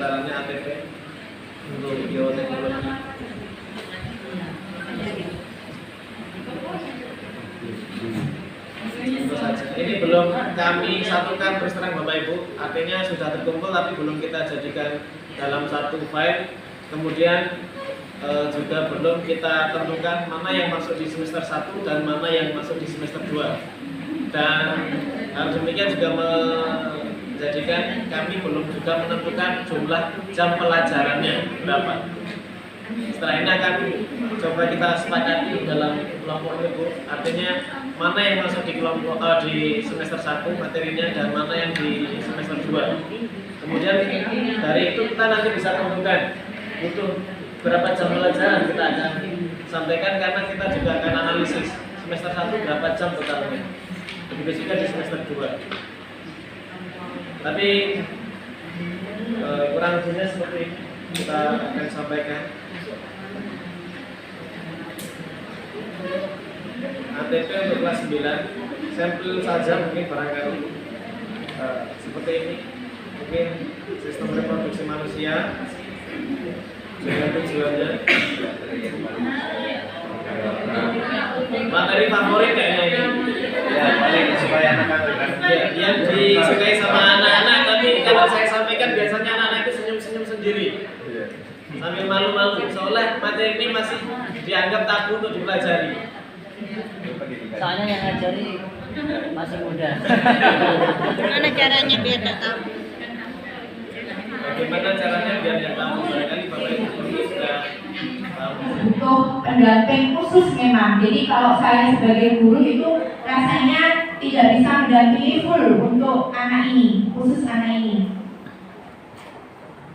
pelajarannya ATP untuk bioteknologi. Tentu saja. Ini belum kami satukan terus terang Bapak Ibu. Artinya sudah terkumpul tapi belum kita jadikan dalam satu file. Kemudian juga belum kita tentukan mana yang masuk di semester 1 dan mana yang masuk di semester 2. Dan hal demikian juga menjadikan kami belum juga menentukan jumlah jam pelajarannya berapa. Setelah ini akan coba kita sepakati dalam kelompok ini Bu. Artinya mana yang masuk di kelompok di semester 1 materinya dan mana yang di semester 2. Kemudian dari itu kita nanti bisa tentukan butuh berapa jam pelajaran kita akan sampaikan, karena kita juga akan analisis semester 1 berapa jam totalnya. Begitu juga di semester 2. Tapi kurang lebihnya seperti ini kita akan sampaikan. ATP untuk kelas 9 sampel saja mungkin barangkali seperti ini. Mungkin sistem reproduksi manusia dengan tujuannya materi favorit kayaknya ini ya, paling supaya anak-anak yang disukai sama anak-anak. Tapi kalau saya sampaikan biasanya anak-anak itu senyum-senyum sendiri sambil malu-malu, soalnya materi ini masih dianggap tabu untuk dipelajari. Soalnya yang ngajari masih muda. Gimana caranya biar tak tahu? Bagaimana caranya biar dia tahu? Barangkali Bapak Ibu sudah tahu. Butuh pendamping khusus memang. Jadi kalau saya sebagai guru itu rasanya tidak bisa mendampingi full untuk anak ini, khusus anak ini.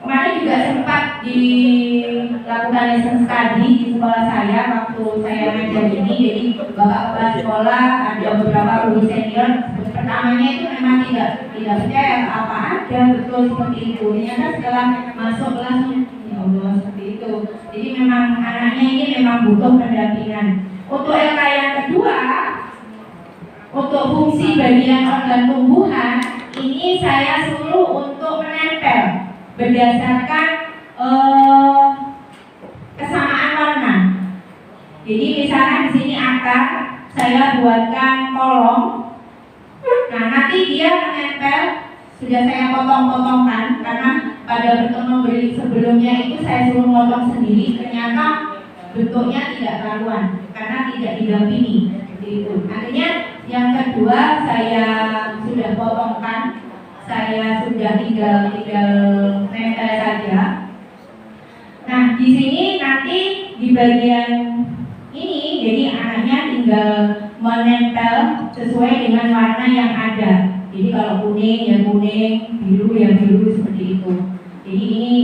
Kemarin juga sempat dilakukan lesson study di sekolah saya waktu saya ngajar ini. Jadi bapak kepala sekolah, ada beberapa guru senior. Pertamanya itu memang tidak percaya apa ada betul seperti itu. Ternyata setelah masuk kelas, ya Allah seperti itu. Jadi memang anaknya ini memang butuh pendampingan. Untuk LK yang kedua, untuk fungsi bagian organ tumbuhan ini saya suruh untuk menempel berdasarkan kesamaan warna. Jadi misalnya di sini akar saya buatkan kolom. Nah nanti dia menempel, sudah saya potong-potongkan karena pada pertemuan sebelumnya itu saya suruh potong sendiri, ternyata bentuknya tidak karuan karena tidak didampingi seperti itu. Artinya yang kedua saya sudah potongkan, saya sudah tinggal nempel saja. Nah di sini nanti di bagian ini jadi anaknya tinggal menempel sesuai dengan warna yang ada. Jadi kalau kuning ya kuning, biru ya biru seperti itu. Jadi ini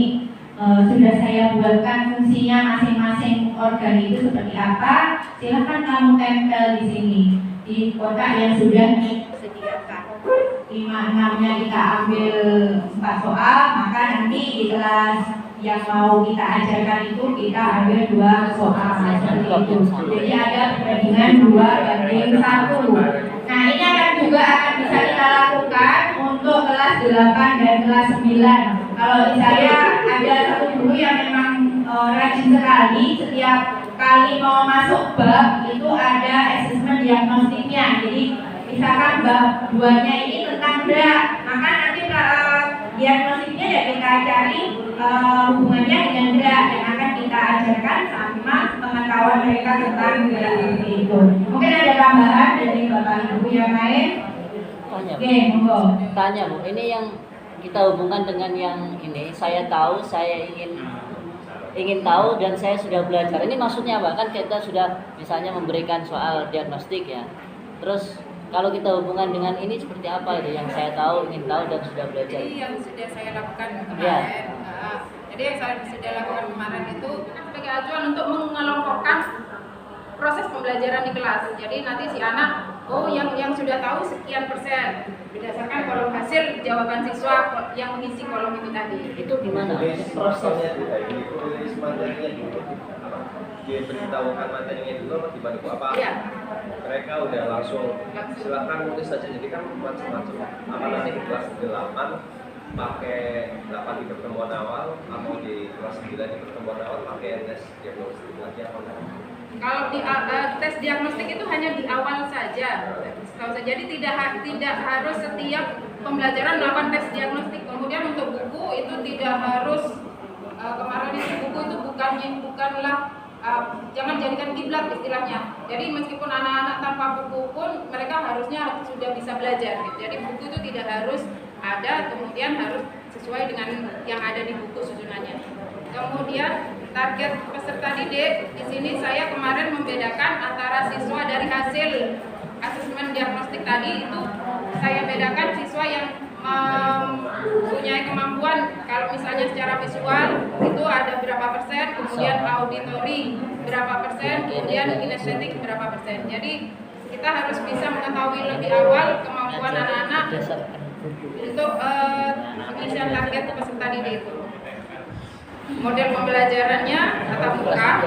sudah saya buatkan fungsinya masing-masing organ itu seperti apa. Silahkan kamu tempel di sini di kotak yang sudah disediakan. 5-6-nya kita ambil 4 soal, maka nanti di kelas yang mau kita ajarkan itu kita ambil 2 soal seperti itu. Jadi ada perbandingan 2:1. Nah ini juga akan bisa kita lakukan untuk kelas 8 dan kelas 9. Kalau saya ada satu guru yang memang rajin sekali, setiap kali mau masuk bab itu ada asesmen diagnostiknya. Jadi misalkan bab 2-nya ini tentang gerak, maka nanti diagnostiknya ya kita cari hubungannya dengan gerak yang akan kita ajarkan sama pengetahuan mereka tentang gerak seperti itu. Mungkin ada tambahan dari Bapak Ibu yang lain? Tanya, Oke, monggo. Tanya Bu, ini yang kita hubungkan dengan yang ini. Saya tahu, saya ingin tahu dan saya sudah belajar. Ini maksudnya apa? Kan kita sudah misalnya memberikan soal diagnostik ya. Terus kalau kita hubungan dengan ini seperti apa itu yang saya tahu, ingin tahu dan sudah belajar? Jadi yang sudah saya lakukan kemarin, Ya. Jadi yang saya sudah lakukan kemarin itu sebagai acuan untuk mengelompokkan proses pembelajaran di kelas. Jadi nanti si anak, yang sudah tahu sekian persen berdasarkan kolom hasil jawaban siswa yang mengisi kolom itu tadi. Itu gimana? Prosesnya tidak ini, tulis materinya dulu. Dia beritahukan materinya dulu apa dibantu apa? Iya. Mereka udah langsung silakan nulis saja. Jadi kan macam-macam. Apa nanti di kelas 8 pakai 8 di pertemuan awal, bila di pertemuan awal pakai tes diagnostik lagi apa enggak? Kalau di tes diagnostik itu hanya di awal saja. Jadi tidak harus setiap pembelajaran melakukan tes diagnostik. Kemudian untuk buku itu tidak harus kemarin itu buku itu bukanlah jangan jadikan kiblat istilahnya. Jadi meskipun anak-anak tanpa buku pun mereka harusnya sudah bisa belajar. Gitu. Jadi buku itu tidak harus ada, kemudian harus sesuai dengan yang ada di buku susunannya. Kemudian target peserta didik di sini saya kemarin membedakan antara siswa dari hasil asesmen diagnostik tadi itu saya bedakan siswa yang mempunyai kemampuan kalau misalnya secara visual itu ada berapa persen, kemudian auditori berapa persen, kemudian kinestetik berapa persen. Jadi kita harus bisa mengetahui lebih awal kemampuan anak-anak untuk pengisian target peserta didik itu. Model pembelajarannya tatap muka.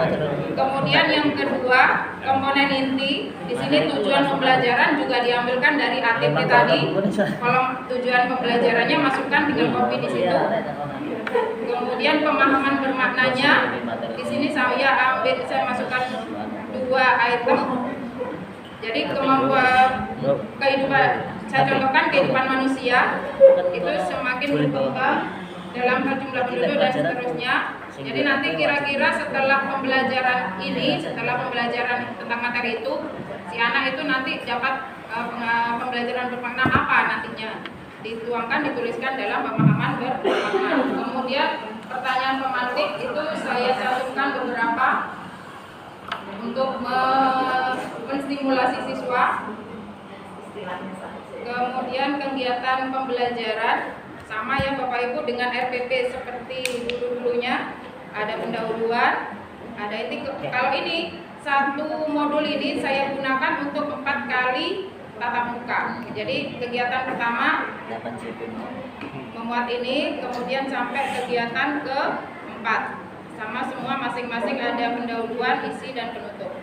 Kemudian yang kedua, komponen inti. Di sini tujuan pembelajaran juga diambilkan dari ATP tadi. Kolom tujuan pembelajarannya masukkan dengan copy di situ. Kemudian pemahaman bermaknanya. Di sini saya masukkan 2 item. Jadi kemampuan kehidupan, saya contohkan kehidupan manusia itu semakin berkembang dalam hal jumlah penduduk dan seterusnya. Jadi nanti kira-kira setelah pembelajaran ini, setelah pembelajaran tentang materi itu, si anak itu nanti dapat pembelajaran bermakna apa nantinya, dituangkan, dituliskan dalam pemahaman bermakna. Kemudian pertanyaan pemantik itu saya cantumkan beberapa untuk menstimulasi siswa. Kemudian kegiatan pembelajaran sama ya Bapak Ibu dengan RPP seperti dulu-dulunya, ada pendahuluan, ada ini. Kalau ini satu modul ini saya gunakan untuk 4 kali tatap muka. Jadi kegiatan pertama memuat ini, kemudian sampai kegiatan ke-4 sama semua masing-masing ada pendahuluan, isi dan penutup.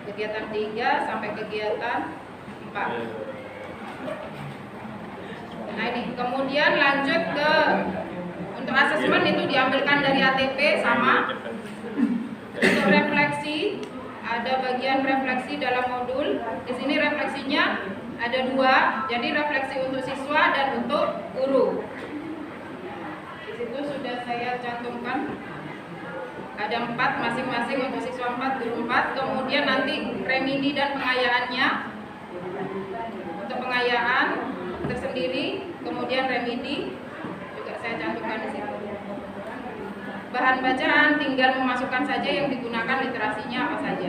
Kegiatan 3 sampai kegiatan 4. Nah ini, kemudian lanjut ke untuk asesmen itu diambilkan dari ATP sama. Untuk refleksi ada bagian refleksi dalam modul. Di sini refleksinya ada 2, jadi refleksi untuk siswa dan untuk guru. Di situ sudah saya cantumkan ada 4 masing-masing untuk siswa 4, guru 4. Kemudian nanti remedi dan pengayaannya. Untuk pengayaan tersendiri, kemudian remedi juga saya cantumkan di situ. Bahan bacaan tinggal memasukkan saja yang digunakan literasinya apa saja.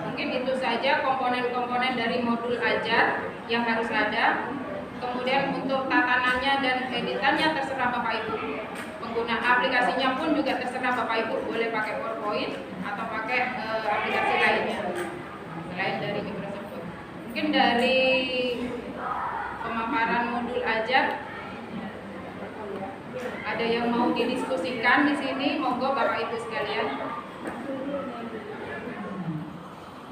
Mungkin itu saja komponen-komponen dari modul ajar yang harus ada. Kemudian untuk tatanannya dan editannya terserah Bapak Ibu. Pengguna aplikasinya pun juga terserah Bapak Ibu, boleh pakai PowerPoint atau pakai aplikasi lainnya selain dari Microsoft. Mungkin dari pemaparan modul ajar ada yang mau didiskusikan di sini, monggo Bapak Ibu sekalian.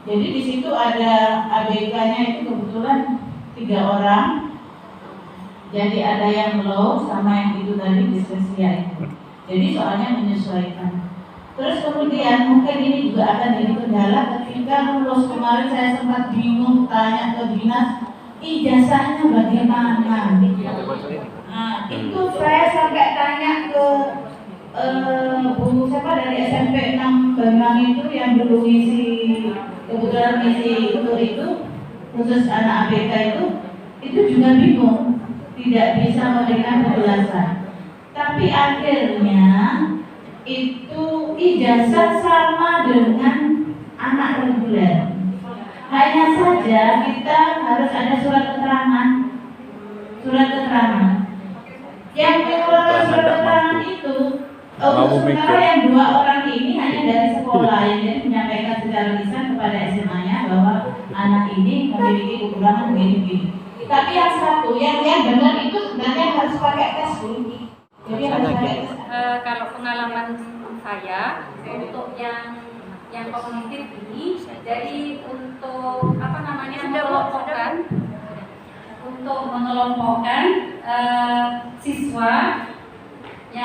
Jadi di situ ada ABK-nya itu kebetulan 3 orang. Jadi ada yang low sama yang itu tadi dispesial itu. Jadi soalnya menyesuaikan. Terus kemudian mungkin ini juga akan jadi kendala ketika lulus. Kemarin saya sempat bingung tanya ke dinas, ijazahnya bagaimana? Nah, itu saya sampai tanya ke Bu siapa dari SMP 6 Bambang itu yang dulu ngisi, kebetulan ngisi itu khusus anak ABK itu juga bingung, tidak bisa memberikan penjelasan. Tapi akhirnya itu ijazah sama dengan anak reguler. Hanya saja kita harus ada surat keterangan. Yang dikeluarkan surat keterangan itu sementara yang 2 orang ini hanya dari sekolah yang jadi menyampaikan secara lisan kepada SMA-nya bahwa anak ini memiliki kekurangan begini. Tapi yang satu, yang benar itu sebenarnya harus pakai tes dulu. Jadi harus pakai tes. Kalau pengalaman saya untuk yang kognitif ini, jadi untuk mengelompokkan siswa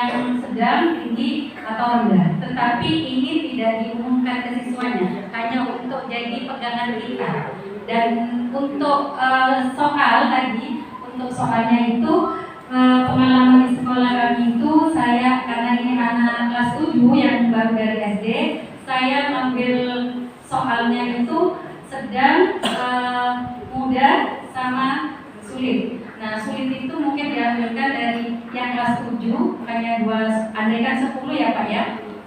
yang sedang, tinggi, atau rendah. Tetapi ini tidak diumumkan ke siswanya, hanya untuk jadi pegangan kita. Dan untuk soal tadi, untuk soalnya itu pengalaman di sekolah kami itu, saya karena ini anak kelas 7 yang baru dari SD, saya ngambil soalnya itu sedang, mudah, sama sulit. Nah, sulit itu mungkin diambilkan dari yang kelas 7, hanya 2, andaikan 10 ya Pak ya.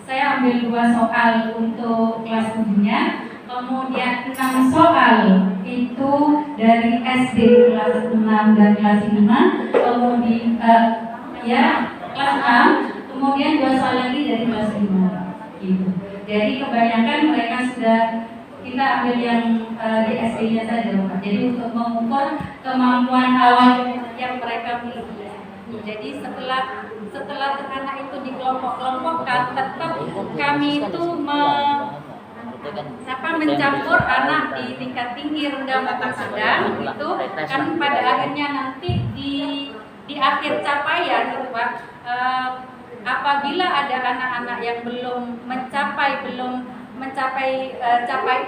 Saya ambil 2 soal untuk kelas 7-nya, kemudian 6 soal itu dari SD kelas 6 dan kelas 5, kemudian kelas 6, kemudian 2 soal lagi dari kelas 5 gitu. Jadi kebanyakan mereka sudah kita ambil yang di SD-nya saja Pak. Jadi untuk mengukur kemampuan awal yang mereka miliki. Jadi setelah anak itu dikelompok-kelompokkan, tetap kami itu mencampur anak di tingkat tinggi, rendah maupun sedang itu kan pada akhirnya nanti di akhir capaian gitu Pak. Apabila ada anak-anak yang belum mencapai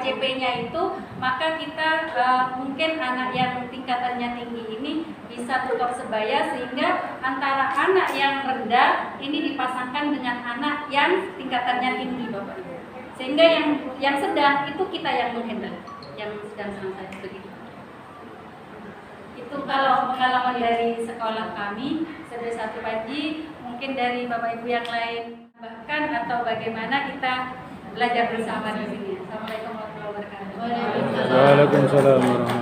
CP-nya itu, maka kita mungkin anak yang tingkatannya tinggi ini bisa tutor sebaya, sehingga antara anak yang rendah ini dipasangkan dengan anak yang tingkatannya tinggi Bapak Ibu. Sehingga yang sedang itu kita yang menghandle, yang sedang saja begitu. Itu kalau pengalaman dari sekolah kami sebelum 1 pagi, mungkin dari Bapak Ibu yang lain bahkan atau bagaimana kita belajar bersama di sini. Assalamualaikum warahmatullahi wabarakatuh. Waalaikumsalam warahmatullahi wabarakatuh.